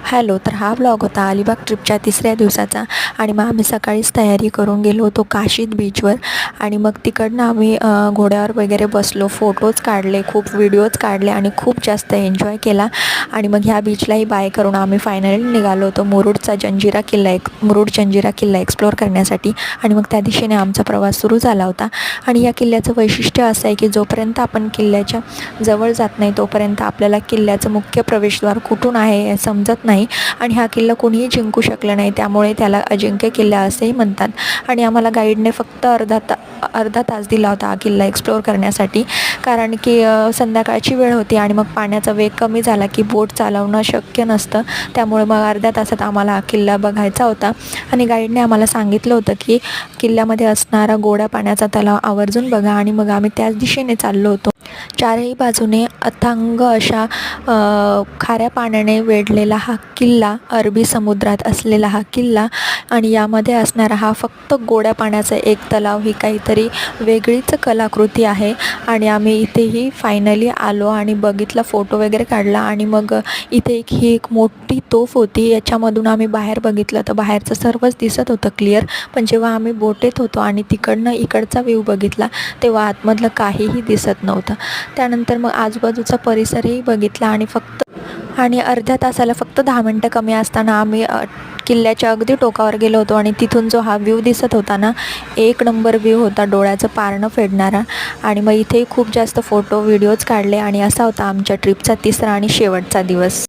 Hello. तर हा vlog होता अलिबाग ट्रिपच्या तिसऱ्या दिवसाचा आणि मग आम्ही सकाळीच तयारी करून गेलो होतो काशीद बीचवर आणि मग तिकडनं आम्ही घोड्यावर वगैरे बसलो, फोटोज काढले, खूप व्हिडिओज काढले आणि खूप जास्त एन्जॉय केला. आणि मग ह्या बीचलाही बाय करून आम्ही फायनली निघालो होतो मुरुडचा मुरुड जंजिरा किल्ला एक्सप्लोअर करण्यासाठी. आणि मग त्या दिशेने आमचा प्रवास सुरू झाला होता. आणि या किल्ल्याचं वैशिष्ट्य असं आहे की जोपर्यंत आपण किल्ल्याच्या जवळ जात नाही तोपर्यंत आपल्याला किल्ल्याचं मुख्य प्रवेशद्वार कुठून आहे हे समजत नाही. आणि हा किल्ला कोणीही जिंकू शकलं नाही, त्यामुळे त्याला अजिंक्य किल्ला असेही म्हणतात. आणि आम्हाला गाईडने फक्त अर्धा तास दिला होता हा किल्ला एक्सप्लोअर करण्यासाठी, कारण की संध्याकाळची वेळ होती आणि मग पाण्याचा वेग कमी झाला की बोट चालवणं शक्य नसतं. त्यामुळे मग अर्ध्या तासात आम्हाला हा किल्ला बघायचा होता. आणि गाईडने आम्हाला सांगितलं होतं की किल्ल्यामध्ये असणारा गोड्या पाण्याचा तलाव आवर्जून बघा. आणि मग आम्ही त्याच दिशेने चाललो होतो. चारही बाजूने अथांग अशा खाऱ्या पाण्याने वेढलेला हा किल्ला, अरबी समुद्रात असलेला हा किल्ला आणि यामध्ये असणारा हा फक्त गोड्या पाण्याचा एक तलाव ही काहीतरी वेगळीच कलाकृती आहे. आणि आम्ही इथेही फायनली आलो आणि बघितला, फोटो वगैरे काढला. आणि मग इथे एक मोठी तोफ होती, याच्यामधून आम्ही बाहेर बघितलं तर बाहेरचं सर्वच दिसत होतं क्लिअर. पण जेव्हा आम्ही बोटेत होतो आणि तिकडनं इकडचा व्ह्यू बघितला तेव्हा आतमधलं काहीही दिसत नव्हतं. त्यानंतर मग आजूबाजूचा परिसरही बघितला आणि अर्ध्या तासाला फक्त 10 मिनटं कमी असताना आम्ही किल्ल्याच्या अगदी टोकावर गेलो होतो. आणि तिथून जो हा व्ह्यू दिसत होता ना, एक नंबर व्ह्यू होता, डोळ्याचं पारणं फेडणारा. आणि मग इथेही खूप जास्त फोटो व्हिडिओज काढले आणि असा होता आमच्या ट्रिपचा तिसरा आणि शेवटचा दिवस.